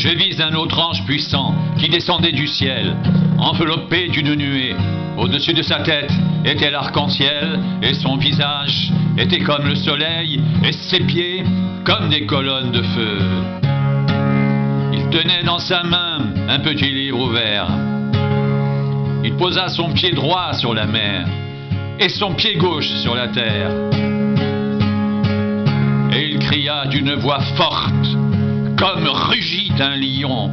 Je vis un autre ange puissant qui descendait du ciel, enveloppé d'une nuée. Au-dessus de sa tête était l'arc-en-ciel, et son visage était comme le soleil, et ses pieds comme des colonnes de feu. Il tenait dans sa main un petit livre ouvert. Il posa son pied droit sur la mer, et son pied gauche sur la terre. Et il cria d'une voix forte, comme rugit un lion.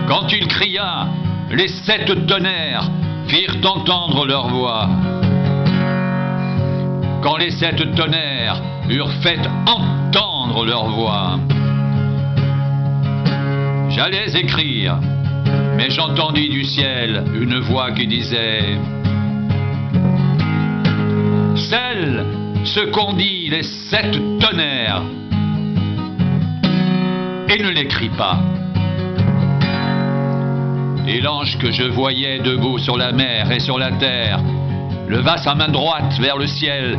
Quand il cria, les 7 tonnerres firent entendre leur voix. Quand les 7 tonnerres eurent fait entendre leur voix, j'allais écrire, mais j'entendis du ciel une voix qui disait: scelle ce qu'ont dit les 7 tonnerres et ne l'écris pas. Et l'ange que je voyais debout sur la mer et sur la terre leva sa main droite vers le ciel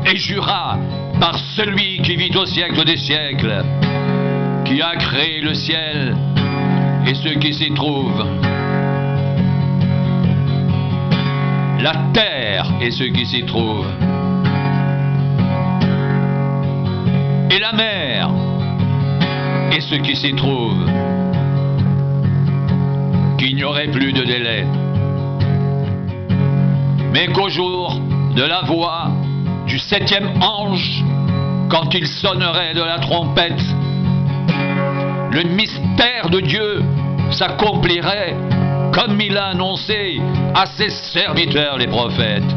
et jura par celui qui vit au siècle des siècles, qui a créé le ciel et ceux qui s'y trouvent, la terre et ceux qui s'y trouvent, et la mer et ceux qui s'y trouvent, qu'il n'y aurait plus de délai, mais qu'au jour de la voix du 7e ange, quand il sonnerait de la trompette, le mystère de Dieu s'accomplirait comme il a annoncé à ses serviteurs les prophètes.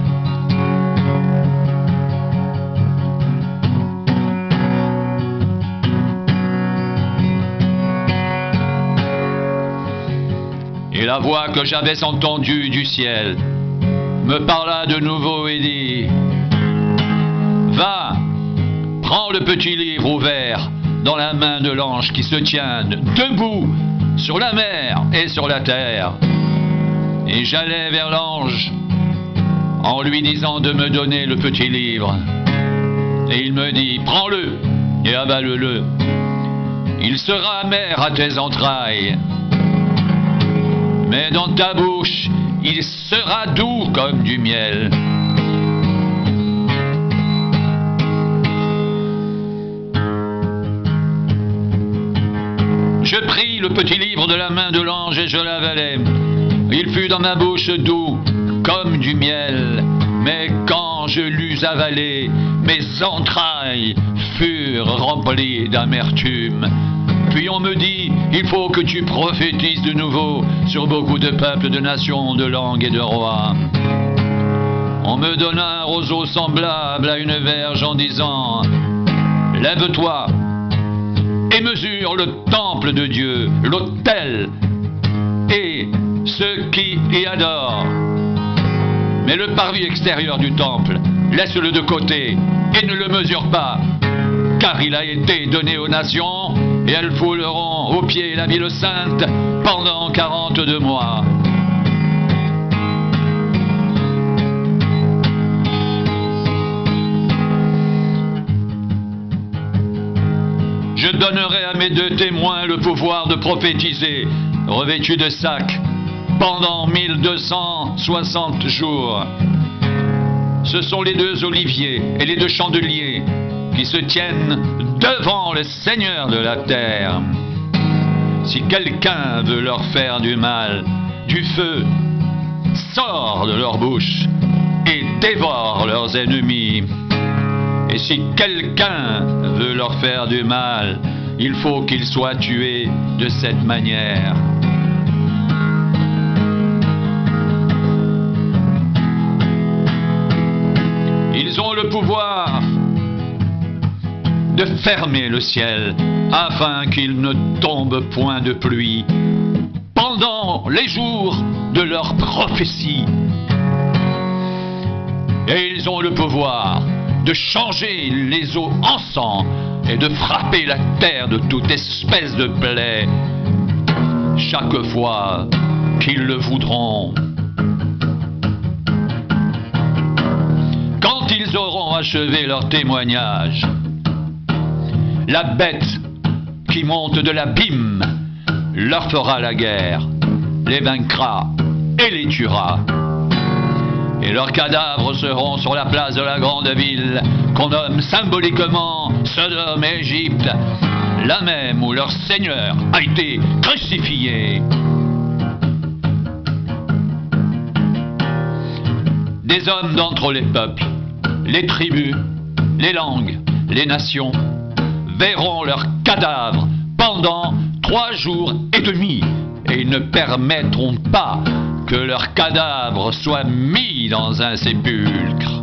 Et la voix que j'avais entendue du ciel me parla de nouveau et dit: va, prends le petit livre ouvert dans la main de l'ange qui se tient debout sur la mer et sur la terre. Et j'allai vers l'ange en lui disant de me donner le petit livre. Et il me dit: prends-le et avale-le. Il sera amer à tes entrailles, mais dans ta bouche, il sera doux comme du miel. Je pris le petit livre de la main de l'ange et je l'avalai. Il fut dans ma bouche doux comme du miel, mais quand je l'eus avalé, mes entrailles furent remplies d'amertume. Puis on me dit: il faut que tu prophétises de nouveau sur beaucoup de peuples, de nations, de langues et de rois. On me donna un roseau semblable à une verge en disant: lève-toi et mesure le temple de Dieu, l'autel et ceux qui y adorent. Mais le parvis extérieur du temple, laisse-le de côté et ne le mesure pas, car il a été donné aux nations et elles fouleront aux pieds la ville sainte pendant 42 mois. Je donnerai à mes 2 témoins le pouvoir de prophétiser, revêtus de sacs, pendant 1260 jours. Ce sont les 2 oliviers et les 2 chandeliers qui se tiennent devant le Seigneur de la terre. Si quelqu'un veut leur faire du mal, du feu sort de leur bouche et dévore leurs ennemis. Et si quelqu'un veut leur faire du mal, il faut qu'il soit tué de cette manière. Ils ont le pouvoir de fermer le ciel afin qu'il ne tombe point de pluie pendant les jours de leur prophétie. Et ils ont le pouvoir de changer les eaux en sang et de frapper la terre de toute espèce de plaie chaque fois qu'ils le voudront. Quand ils auront achevé leur témoignage, la bête qui monte de l'abîme leur fera la guerre, les vaincra et les tuera. Et leurs cadavres seront sur la place de la grande ville qu'on nomme symboliquement Sodome et Égypte, la même où leur Seigneur a été crucifié. Des hommes d'entre les peuples, les tribus, les langues, les nations verront leurs cadavres pendant 3 jours et demi, et ils ne permettront pas que leurs cadavres soient mis dans un sépulcre.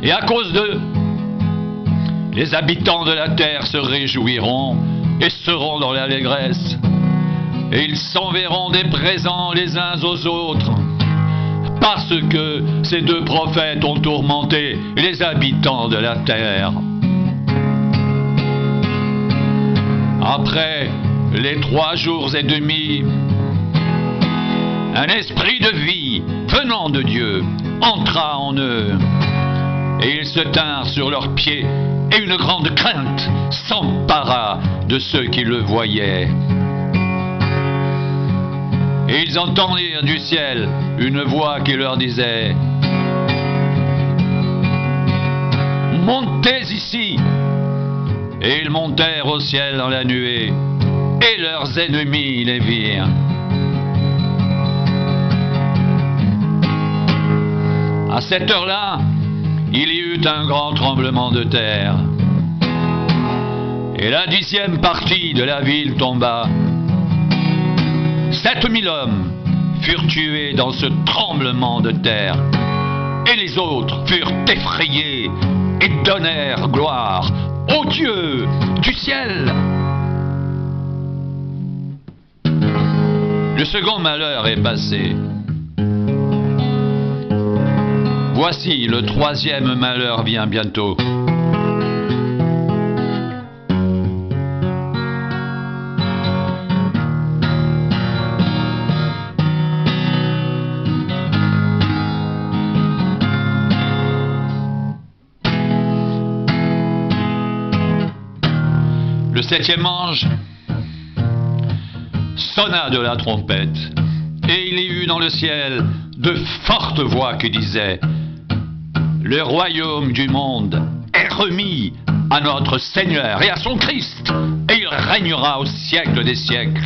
Et à cause d'eux, les habitants de la terre se réjouiront et seront dans l'allégresse. Et ils s'enverront des présents les uns aux autres, parce que ces 2 prophètes ont tourmenté les habitants de la terre. Après les 3 jours et demi, un esprit de vie venant de Dieu entra en eux, et ils se tinrent sur leurs pieds, et une grande crainte s'empara de ceux qui le voyaient. Et ils entendirent du ciel une voix qui leur disait: « Montez ici !» Et ils montèrent au ciel dans la nuée, et leurs ennemis les virent. À cette heure-là, il y eut un grand tremblement de terre, et la 10e partie de la ville tomba. 7000 hommes furent tués dans ce tremblement de terre, et les autres furent effrayés et donnèrent gloire au Dieu du ciel. Le second malheur est passé. Voici le 3e malheur vient bientôt. Le 7e ange sonna de la trompette, et il y eut dans le ciel de fortes voix qui disaient: « Le royaume du monde est remis à notre Seigneur et à son Christ, et il régnera au siècle des siècles. »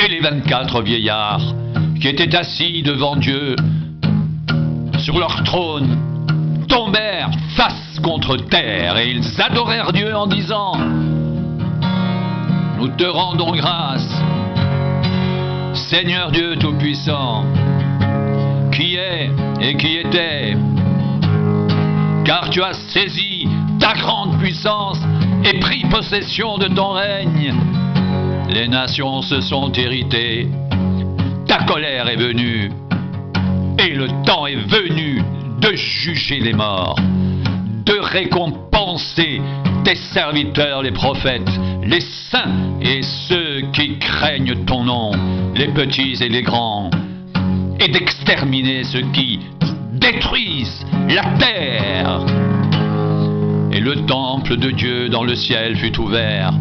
Et les 24 vieillards qui étaient assis devant Dieu sur leur trône tombèrent face contre terre, et ils adorèrent Dieu en disant: « Nous te rendons grâce, Seigneur Dieu Tout-Puissant, qui est et qui était, car tu as saisi ta grande puissance et pris possession de ton règne. Les nations se sont irritées, ta colère est venue, et le temps est venu de juger les morts, de récompenser tes serviteurs les prophètes, les saints et ceux qui craignent ton nom, les petits et les grands, et d'exterminer ceux qui détruisent la terre. » Et le temple de Dieu dans le ciel fut ouvert,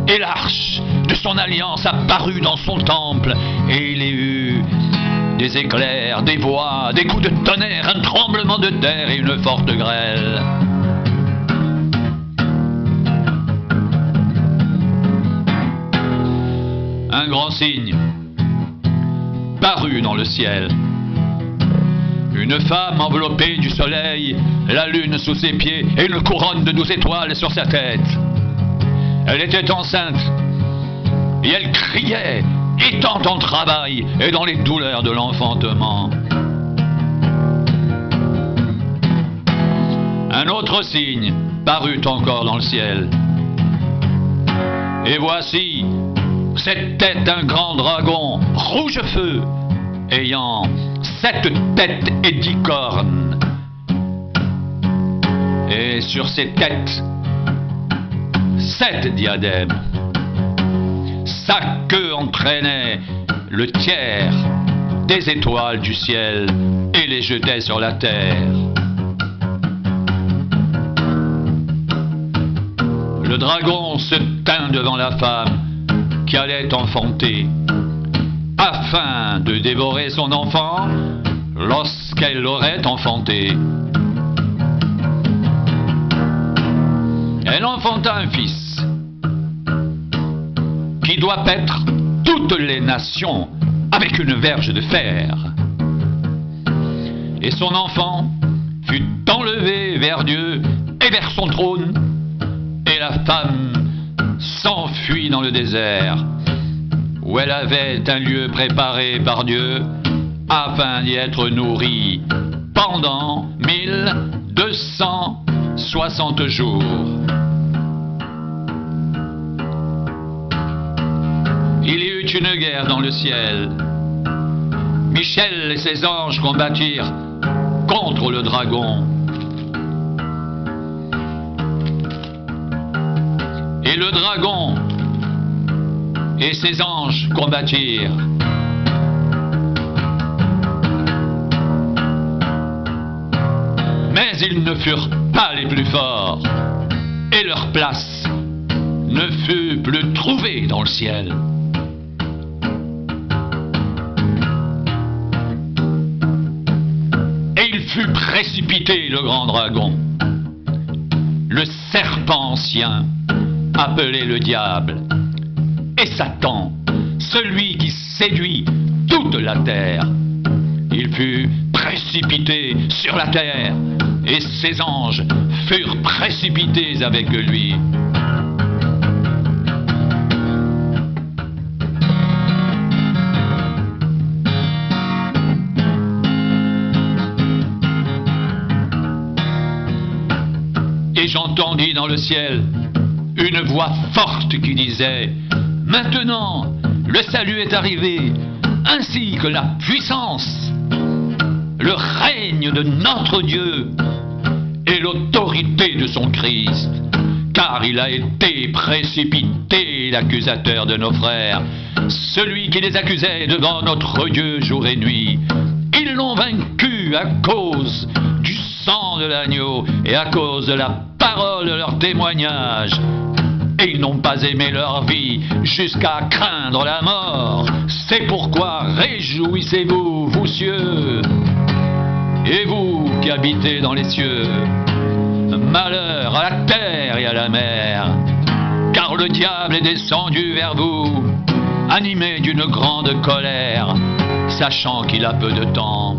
et l'arche de son alliance apparut dans son temple, et il y eut des éclairs, des voix, des coups de tonnerre, un tremblement de terre et une forte grêle. Un grand signe parut dans le ciel. Une femme enveloppée du soleil, la lune sous ses pieds et une couronne de 12 étoiles sur sa tête. Elle était enceinte et elle criait, étant en travail et dans les douleurs de l'enfantement. Un autre signe parut encore dans le ciel. Et voici, c'était un grand dragon, rouge feu, ayant 7 têtes et 10 cornes. et sur ses têtes 7 diadèmes. Sa queue entraînait le tiers des étoiles du ciel et les jetait sur la terre. Le dragon se tint devant la femme qui allait enfanter, afin de dévorer son enfant lorsqu'elle l'aurait enfanté. Elle enfanta un fils qui doit paître toutes les nations avec une verge de fer. Et son enfant fut enlevé vers Dieu et vers son trône, et la femme s'enfuit dans le désert, où elle avait un lieu préparé par Dieu afin d'y être nourrie pendant 1260 jours. Il y eut une guerre dans le ciel. Michel et ses anges combattirent contre le dragon. Et le dragon et ses anges combattirent. Mais ils ne furent pas les plus forts, et leur place ne fut plus trouvée dans le ciel. Et il fut précipité, le grand dragon, le serpent ancien, appelé le diable, et Satan, celui qui séduit toute la terre. Il fut précipité sur la terre, et ses anges furent précipités avec lui. Et j'entendis dans le ciel une voix forte qui disait: Maintenant, le salut est arrivé, ainsi que la puissance, le règne de notre Dieu et l'autorité de son Christ, car il a été précipité, l'accusateur de nos frères, celui qui les accusait devant notre Dieu jour et nuit. Ils l'ont vaincu à cause du sang de l'agneau et à cause de la parole de leur témoignage. Et ils n'ont pas aimé leur vie jusqu'à craindre la mort. C'est pourquoi réjouissez-vous, vous cieux, et vous qui habitez dans les cieux. Malheur à la terre et à la mer, car le diable est descendu vers vous, animé d'une grande colère, sachant qu'il a peu de temps.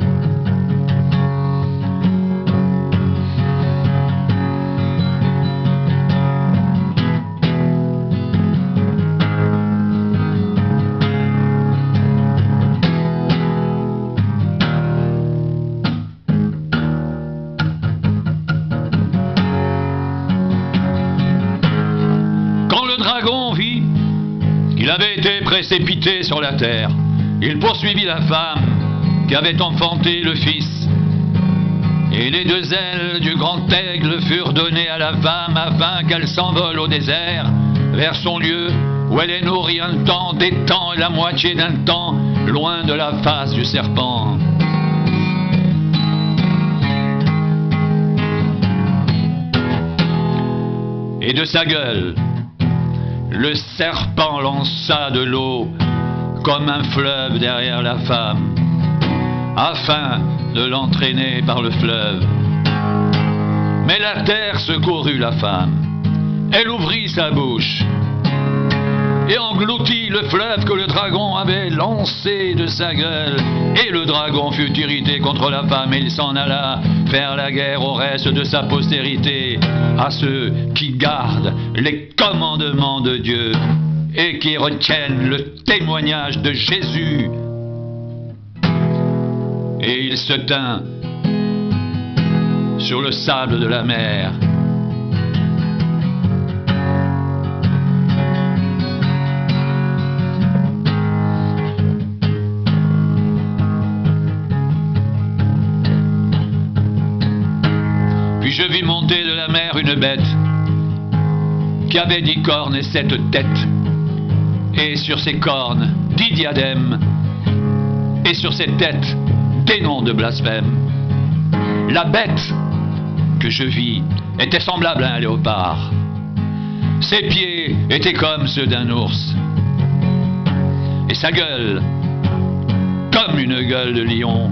Il avait été précipité sur la terre. Il poursuivit la femme qui avait enfanté le fils. Et les 2 ailes du grand aigle furent données à la femme afin qu'elle s'envole au désert vers son lieu où elle est nourrie un temps, des temps et la moitié d'un temps, loin de la face du serpent. Et de sa gueule, le serpent lança de l'eau comme un fleuve derrière la femme, afin de l'entraîner par le fleuve. Mais la terre secourut la femme. Elle ouvrit sa bouche et engloutit le fleuve que le dragon avait lancé de sa gueule. Et le dragon fut irrité contre la femme, et il s'en alla faire la guerre au reste de sa postérité, à ceux qui gardent les commandements de Dieu et qui retiennent le témoignage de Jésus. Et il se tint sur le sable de la mer. Puis je vis monter de la mer une bête qui avait 10 cornes et 7 têtes, et sur ses cornes 10 diadèmes, et sur ses têtes des noms de blasphème. La bête que je vis était semblable à un léopard. Ses pieds étaient comme ceux d'un ours, et sa gueule comme une gueule de lion.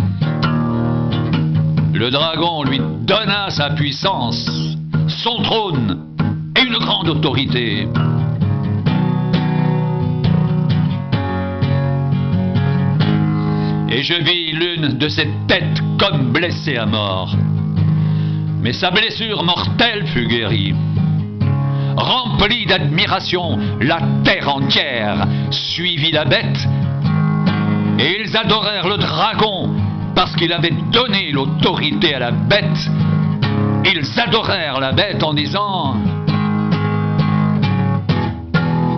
Le dragon lui donna sa puissance, son trône et une grande autorité. Et je vis l'une de ses têtes comme blessée à mort. Mais sa blessure mortelle fut guérie. Remplie d'admiration, la terre entière suivit la bête, et ils adorèrent le dragon parce qu'il avait donné l'autorité à la bête. Ils adorèrent la bête en disant: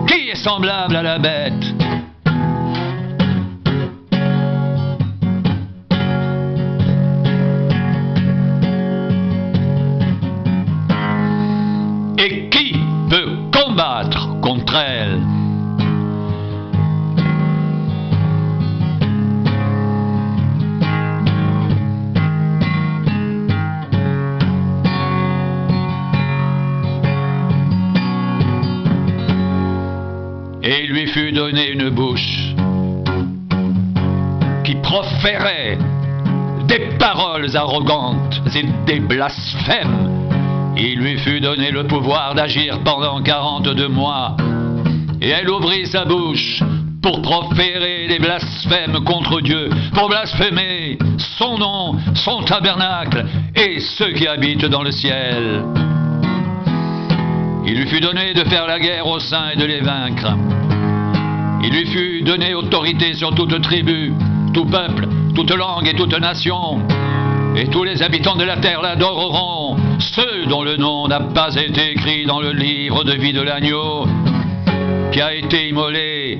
qui est semblable à la bête? Et qui peut combattre contre elle? Et il lui fut donné une bouche qui proférait des paroles arrogantes et des blasphèmes. Il lui fut donné le pouvoir d'agir pendant 42 mois. Et elle ouvrit sa bouche pour proférer des blasphèmes contre Dieu, pour blasphémer son nom, son tabernacle et ceux qui habitent dans le ciel. Il lui fut donné de faire la guerre aux saints et de les vaincre. Il lui fut donné autorité sur toute tribu, tout peuple, toute langue et toute nation. Et tous les habitants de la terre l'adoreront, ceux dont le nom n'a pas été écrit dans le livre de vie de l'agneau, qui a été immolé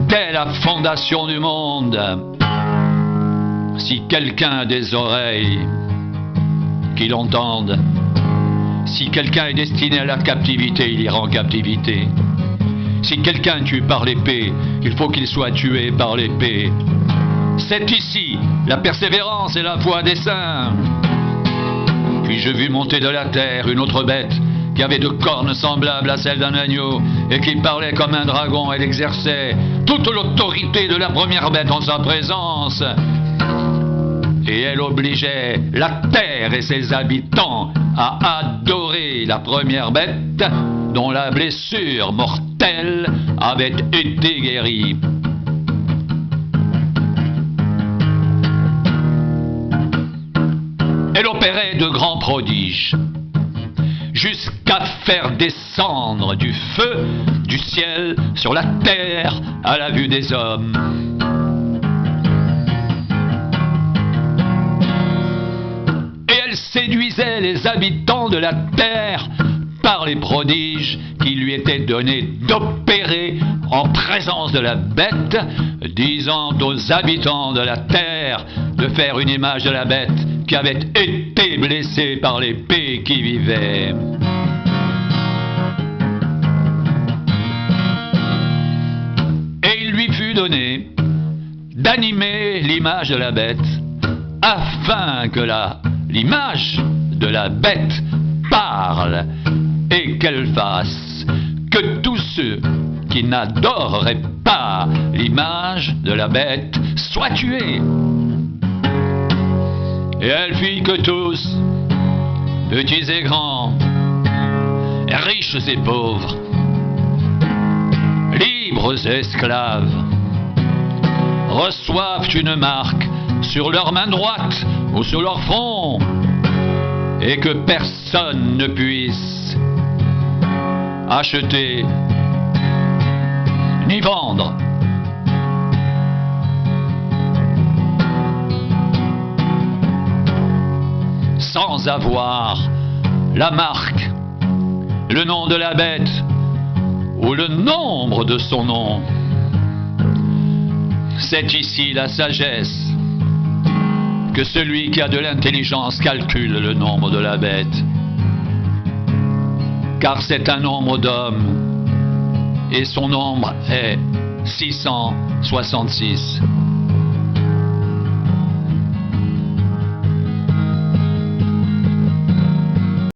dès la fondation du monde. Si quelqu'un a des oreilles, qu'il entende. Si quelqu'un est destiné à la captivité, il ira en captivité. Si quelqu'un tue par l'épée, il faut qu'il soit tué par l'épée. C'est ici la persévérance et la foi des saints. Puis je vis monter de la terre une autre bête qui avait 2 cornes semblables à celles d'un agneau et qui parlait comme un dragon. Elle exerçait toute l'autorité de la première bête en sa présence. Et elle obligeait la terre et ses habitants à adorer la première bête dont la blessure mortelle avait été guérie. Elle opérait de grands prodiges, jusqu'à faire descendre du feu du ciel sur la terre à la vue des hommes. Et elle séduisait les habitants de la terre par les prodiges qui lui étaient donnés d'opérer en présence de la bête, disant aux habitants de la terre de faire une image de la bête qui avait été blessée par l'épée qui vivait. Et il lui fut donné d'animer l'image de la bête, afin que l'image de la bête parle et qu'elle fasse que tous ceux qui n'adoreraient pas l'image de la bête soient tués. Et elle fit que tous, petits et grands, riches et pauvres, libres et esclaves, reçoivent une marque sur leur main droite ou sur leur front, et que personne ne puisse acheter ni vendre. Sans avoir la marque, le nom de la bête ou le nombre de son nom. C'est ici la sagesse, que celui qui a de l'intelligence calcule le nombre de la bête. car c'est un nombre d'hommes, et son nombre est 666.